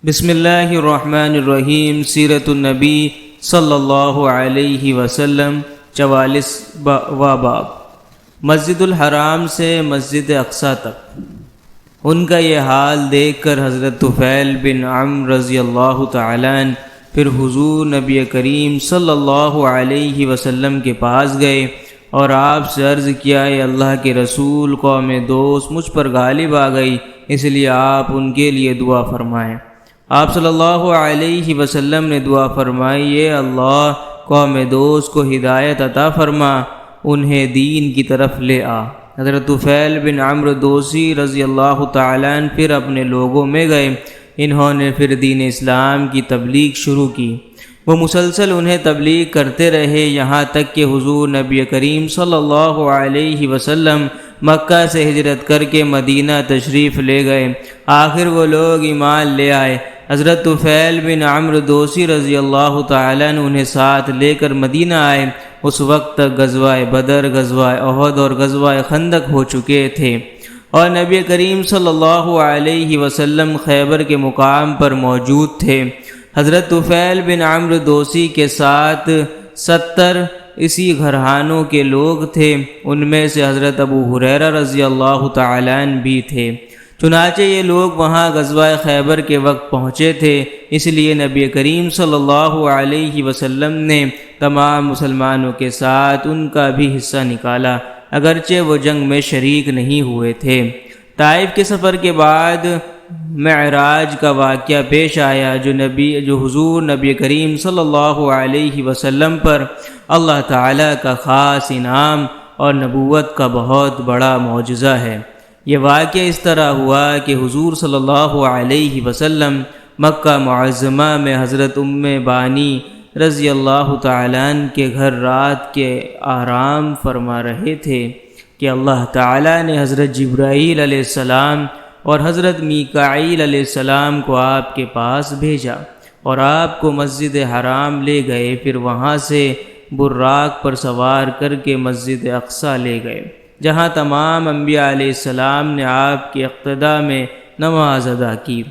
بسم اللہ الرحمن الرحیم۔ سیرت النبی صلی اللہ علیہ وسلم 44 باب۔ مسجد الحرام سے مسجد اقصیٰ تک ان کا یہ حال دیکھ کر حضرت طفیل بن عمرو رضی اللہ تعالیٰ عنہ پھر حضور نبی کریم صلی اللہ علیہ وسلم کے پاس گئے اور آپ سے عرض کیا، اے اللہ کے رسول، قوم دوست مجھ پر غالب آ گئی، اس لیے آپ ان کے لیے دعا فرمائیں۔ آپ صلی اللہ علیہ وسلم نے دعا فرمائی، اے اللہ قوم دوست کو ہدایت عطا فرما، انہیں دین کی طرف لے آ۔ حضرت طفیل بن عمرو دوسی رضی اللہ تعالیٰ عنہ پھر اپنے لوگوں میں گئے۔ انہوں نے پھر دین اسلام کی تبلیغ شروع کی۔ وہ مسلسل انہیں تبلیغ کرتے رہے، یہاں تک کہ حضور نبی کریم صلی اللہ علیہ وسلم مکہ سے ہجرت کر کے مدینہ تشریف لے گئے۔ آخر وہ لوگ ایمان لے آئے۔ حضرت طفیل بن عمرو دوسی رضی اللہ تعالیٰ عنہ انہیں ساتھ لے کر مدینہ آئے۔ اس وقت تک غزوہ بدر، غزوہ احد اور غزوہ خندق ہو چکے تھے اور نبی کریم صلی اللہ علیہ وسلم خیبر کے مقام پر موجود تھے۔ حضرت طفیل بن عمرو دوسی کے ساتھ 70 اسی گھرانوں کے لوگ تھے، ان میں سے حضرت ابو ہریرہ رضی اللہ تعالیٰ عنہ بھی تھے۔ چنانچہ یہ لوگ وہاں غزوہ خیبر کے وقت پہنچے تھے، اس لیے نبی کریم صلی اللہ علیہ وسلم نے تمام مسلمانوں کے ساتھ ان کا بھی حصہ نکالا، اگرچہ وہ جنگ میں شریک نہیں ہوئے تھے۔ طائف کے سفر کے بعد معراج کا واقعہ پیش آیا، جو حضور نبی کریم صلی اللہ علیہ وسلم پر اللہ تعالیٰ کا خاص انعام اور نبوت کا بہت بڑا معجزہ ہے۔ یہ واقعہ اس طرح ہوا کہ حضور صلی اللہ علیہ وسلم مکہ معظمہ میں حضرت ام بانی رضی اللہ تعالیٰ عنہ کے گھر رات کے آرام فرما رہے تھے کہ اللہ تعالیٰ نے حضرت جبرائیل علیہ السلام اور حضرت میکائیل علیہ السلام کو آپ کے پاس بھیجا اور آپ کو مسجد حرام لے گئے، پھر وہاں سے براق پر سوار کر کے مسجد اقصیٰ لے گئے، جہاں تمام انبیاء علیہ السلام نے آپ کی اقتداء میں نماز ادا کی۔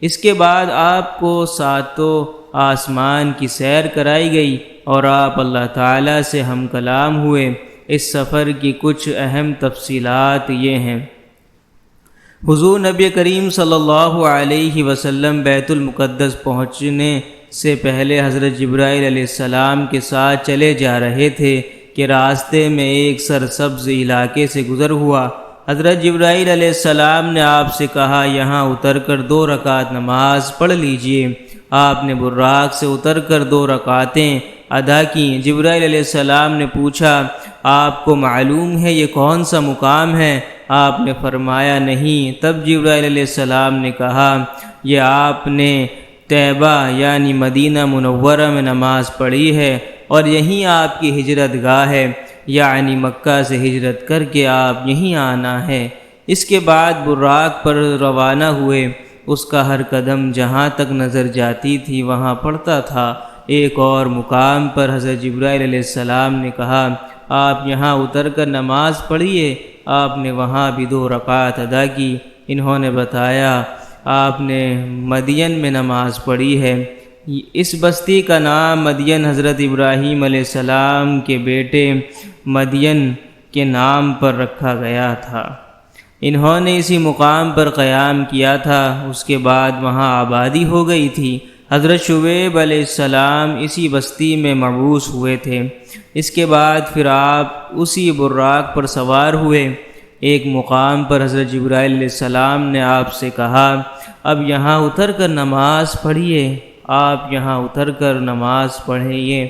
اس کے بعد آپ کو ساتوں آسمان کی سیر کرائی گئی اور آپ اللہ تعالیٰ سے ہم کلام ہوئے۔ اس سفر کی کچھ اہم تفصیلات یہ ہیں۔ حضور نبی کریم صلی اللہ علیہ وسلم بیت المقدس پہنچنے سے پہلے حضرت جبرائیل علیہ السلام کے ساتھ چلے جا رہے تھے کہ راستے میں ایک سرسبز علاقے سے گزر ہوا۔ حضرت جبرائیل علیہ السلام نے آپ سے کہا، یہاں اتر کر 2 رکعت نماز پڑھ لیجئے۔ آپ نے براق سے اتر کر 2 رکعتیں ادا کیں۔ جبرائیل علیہ السلام نے پوچھا، آپ کو معلوم ہے یہ کون سا مقام ہے؟ آپ نے فرمایا نہیں۔ تب جبرائیل علیہ السلام نے کہا، یہ آپ نے طیبہ یعنی مدینہ منورہ میں نماز پڑھی ہے اور یہیں آپ کی ہجرت گاہ ہے، یعنی مکہ سے ہجرت کر کے آپ یہیں آنا ہے۔ اس کے بعد براق پر روانہ ہوئے۔ اس کا ہر قدم جہاں تک نظر جاتی تھی وہاں پڑتا تھا۔ ایک اور مقام پر حضرت جبرائیل علیہ السلام نے کہا، آپ یہاں اتر کر نماز پڑھیے۔ آپ نے وہاں بھی 2 رکعت ادا کی۔ انہوں نے بتایا، آپ نے مدین میں نماز پڑھی ہے۔ اس بستی کا نام مدین حضرت ابراہیم علیہ السلام کے بیٹے مدین کے نام پر رکھا گیا تھا۔ انہوں نے اسی مقام پر قیام کیا تھا۔ اس کے بعد وہاں آبادی ہو گئی تھی۔ حضرت شعیب علیہ السلام اسی بستی میں مبعوث ہوئے تھے۔ اس کے بعد پھر آپ اسی براق پر سوار ہوئے۔ ایک مقام پر حضرت جبرائیل علیہ السلام نے آپ سے کہا، اب یہاں اتر کر نماز پڑھیے۔ آپ یہاں اتر کر نماز پڑھیے۔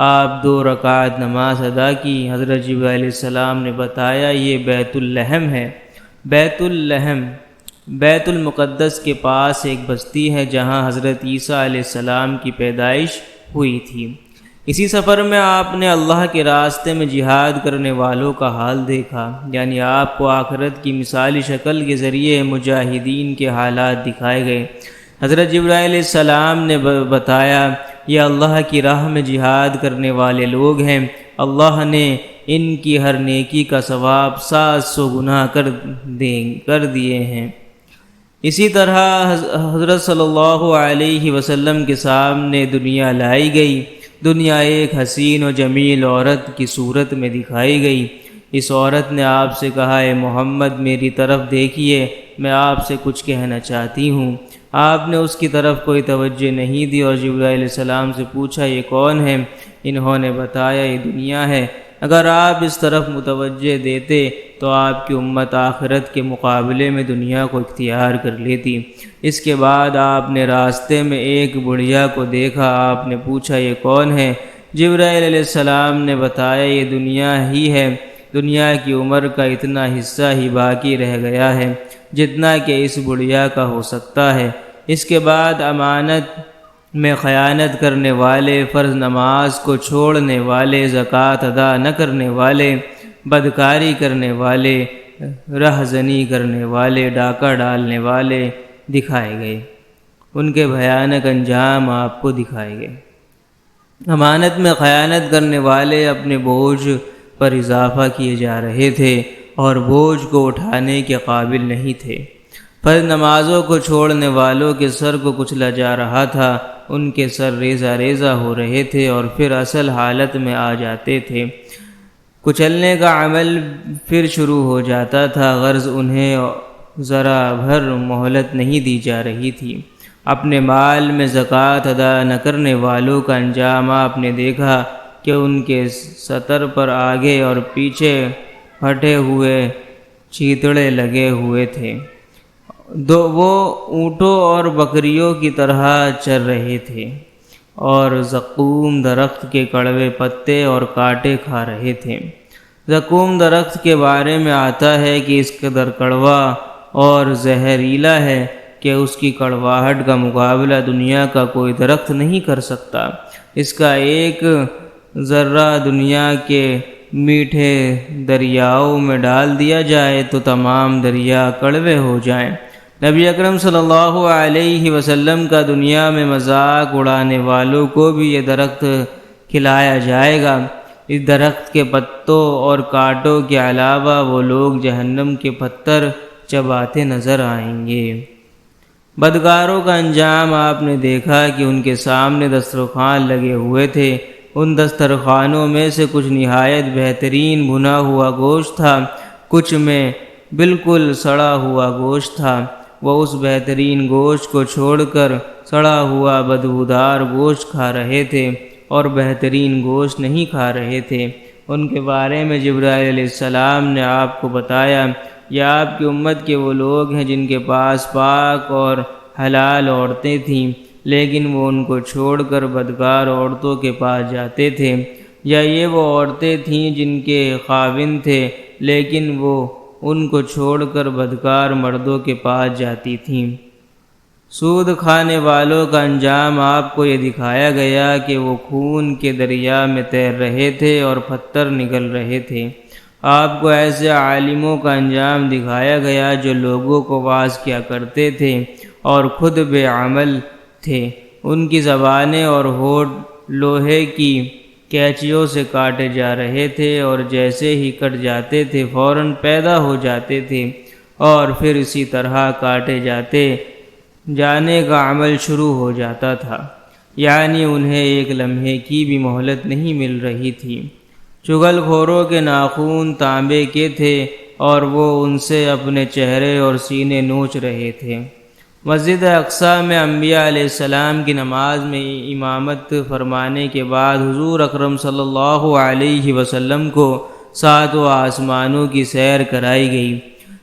آپ 2 رکعت نماز ادا کی۔ حضرت جبرائیل علیہ السلام نے بتایا، یہ بیت اللحم ہے۔ بیت اللحم بیت المقدس کے پاس ایک بستی ہے جہاں حضرت عیسیٰ علیہ السلام کی پیدائش ہوئی تھی۔ اسی سفر میں آپ نے اللہ کے راستے میں جہاد کرنے والوں کا حال دیکھا، یعنی آپ کو آخرت کی مثالی شکل کے ذریعے مجاہدین کے حالات دکھائے گئے۔ حضرت جبرائیل علیہ السلام نے بتایا، یہ اللہ کی راہ میں جہاد کرنے والے لوگ ہیں، اللہ نے ان کی ہر نیکی کا ثواب 700 گنا کر دیے ہیں۔ اسی طرح حضرت صلی اللہ علیہ وسلم کے سامنے دنیا لائی گئی۔ دنیا ایک حسین و جمیل عورت کی صورت میں دکھائی گئی۔ اس عورت نے آپ سے کہا، اے محمد میری طرف دیکھیے، میں آپ سے کچھ کہنا چاہتی ہوں۔ آپ نے اس کی طرف کوئی توجہ نہیں دی اور جبرائیل علیہ السلام سے پوچھا، یہ کون ہے؟ انہوں نے بتایا، یہ دنیا ہے۔ اگر آپ اس طرف متوجہ دیتے تو آپ کی امت آخرت کے مقابلے میں دنیا کو اختیار کر لیتی۔ اس کے بعد آپ نے راستے میں ایک بڑھیا کو دیکھا۔ آپ نے پوچھا، یہ کون ہے؟ جبرائیل علیہ السلام نے بتایا، یہ دنیا ہی ہے۔ دنیا کی عمر کا اتنا حصہ ہی باقی رہ گیا ہے جتنا کہ اس بڑھیا کا ہو سکتا ہے۔ اس کے بعد امانت میں خیانت کرنے والے، فرض نماز کو چھوڑنے والے، زکوٰۃ ادا نہ کرنے والے، بدکاری کرنے والے، رہزنی کرنے والے، ڈاکہ ڈالنے والے دکھائے گئے۔ ان کے بھیانک انجام آپ کو دکھائے گئے۔ امانت میں خیانت کرنے والے اپنے بوجھ پر اضافہ کیے جا رہے تھے اور بوجھ کو اٹھانے کے قابل نہیں تھے۔ فرض نمازوں کو چھوڑنے والوں کے سر کو کچلا جا رہا تھا، ان کے سر ریزہ ریزہ ہو رہے تھے اور پھر اصل حالت میں آ جاتے تھے۔ کچلنے کا عمل پھر شروع ہو جاتا تھا، غرض انہیں ذرا بھر مہلت نہیں دی جا رہی تھی۔ اپنے مال میں زکوٰۃ ادا نہ کرنے والوں کا انجام آپ نے دیکھا کہ ان کے سطر پر آگے اور پیچھے پھٹے ہوئے چیتڑے لگے ہوئے تھے۔ وہ اونٹوں اور بکریوں کی طرح چر رہے تھے اور زقوم درخت کے کڑوے پتے اور کانٹے کھا رہے تھے۔ زقوم درخت کے بارے میں آتا ہے کہ اس قدر کڑوا اور زہریلا ہے کہ اس کی کڑواہٹ کا مقابلہ دنیا کا کوئی درخت نہیں کر سکتا۔ اس کا ایک ذرہ دنیا کے میٹھے دریاؤں میں ڈال دیا جائے تو تمام دریا کڑوے ہو جائیں۔ نبی اکرم صلی اللہ علیہ وسلم کا دنیا میں مذاق اڑانے والوں کو بھی یہ درخت کھلایا جائے گا۔ اس درخت کے پتوں اور کانٹوں کے علاوہ وہ لوگ جہنم کے پتھر چباتے نظر آئیں گے۔ بدکاروں کا انجام آپ نے دیکھا کہ ان کے سامنے دسترخوان لگے ہوئے تھے۔ ان دسترخوانوں میں سے کچھ نہایت بہترین بھنا ہوا گوشت تھا، کچھ میں بالکل سڑا ہوا گوشت تھا۔ وہ اس بہترین گوشت کو چھوڑ کر سڑا ہوا بدبودار گوشت کھا رہے تھے اور بہترین گوشت نہیں کھا رہے تھے۔ ان کے بارے میں جبرائیل علیہ السلام نے آپ کو بتایا، یہ آپ کی امت کے وہ لوگ ہیں جن کے پاس پاک اور حلال عورتیں تھیں، لیکن وہ ان کو چھوڑ کر بدکار عورتوں کے پاس جاتے تھے، یا یہ وہ عورتیں تھیں جن کے خاوند تھے لیکن وہ ان کو چھوڑ کر بدکار مردوں کے پاس جاتی تھیں۔ سود کھانے والوں کا انجام آپ کو یہ دکھایا گیا کہ وہ خون کے دریا میں تیر رہے تھے اور پتھر نگل رہے تھے۔ آپ کو ایسے عالموں کا انجام دکھایا گیا جو لوگوں کو واعظ کیا کرتے تھے اور خود بے عمل تھے۔ ان کی زبانیں اور ہونٹ لوہے کی کینچیوں سے کاٹے جا رہے تھے اور جیسے ہی کٹ جاتے تھے فوراً پیدا ہو جاتے تھے اور پھر اسی طرح کاٹے جانے کا عمل شروع ہو جاتا تھا، یعنی انہیں ایک لمحے کی بھی مہلت نہیں مل رہی تھی۔ چغل خوروں کے ناخن تانبے کے تھے اور وہ ان سے اپنے چہرے اور سینے نوچ رہے تھے۔ مسجد اقصیٰ میں انبیاء علیہ السلام کی نماز میں امامت فرمانے کے بعد حضور اکرم صلی اللہ علیہ وسلم کو 7 آسمانوں کی سیر کرائی گئی۔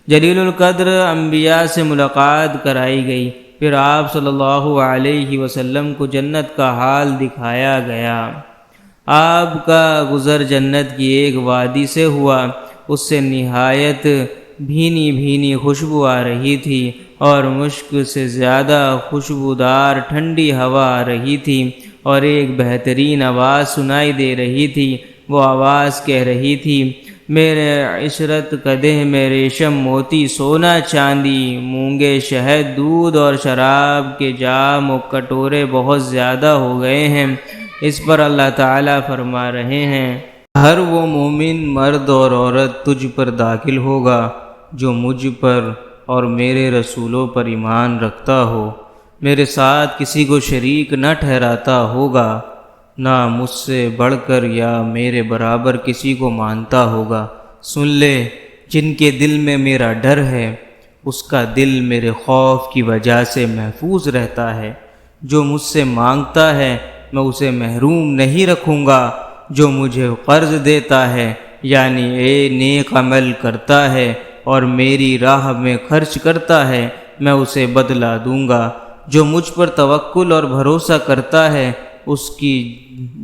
جلیل القدر انبیاء سے ملاقات کرائی گئی، پھر آپ صلی اللہ علیہ وسلم کو جنت کا حال دکھایا گیا۔ آپ کا گزر جنت کی ایک وادی سے ہوا، اس سے نہایت بھینی بھینی خوشبو آ رہی تھی اور مشک سے زیادہ خوشبودار ٹھنڈی ہوا آ رہی تھی اور ایک بہترین آواز سنائی دے رہی تھی۔ وہ آواز کہہ رہی تھی، میرے عشرت قدح میں ریشم موتی سونا چاندی مونگے شہد دودھ اور شراب کے جام و کٹورے بہت زیادہ ہو گئے ہیں۔ اس پر اللہ تعالیٰ فرما رہے ہیں، ہر وہ مومن مرد اور عورت تجھ پر داخل ہوگا جو مجھ پر اور میرے رسولوں پر ایمان رکھتا ہو، میرے ساتھ کسی کو شریک نہ ٹھہراتا ہوگا، نہ مجھ سے بڑھ کر یا میرے برابر کسی کو مانتا ہوگا۔ سن لے، جن کے دل میں میرا ڈر ہے، اس کا دل میرے خوف کی وجہ سے محفوظ رہتا ہے۔ جو مجھ سے مانگتا ہے میں اسے محروم نہیں رکھوں گا، جو مجھے قرض دیتا ہے یعنی نیک عمل کرتا ہے اور میری راہ میں خرچ کرتا ہے، میں اسے بدلہ دوں گا۔ جو مجھ پر توکل اور بھروسہ کرتا ہے، اس کی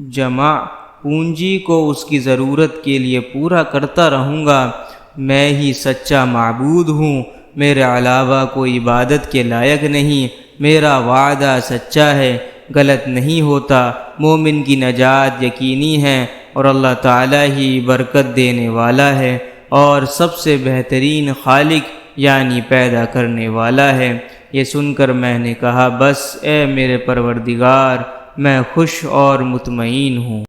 جمع پونجی کو اس کی ضرورت کے لیے پورا کرتا رہوں گا۔ میں ہی سچا معبود ہوں، میرے علاوہ کوئی عبادت کے لائق نہیں۔ میرا وعدہ سچا ہے، غلط نہیں ہوتا۔ مومن کی نجات یقینی ہے اور اللہ تعالیٰ ہی برکت دینے والا ہے اور سب سے بہترین خالق یعنی پیدا کرنے والا ہے۔ یہ سن کر میں نے کہا، بس اے میرے پروردگار، میں خوش اور مطمئن ہوں۔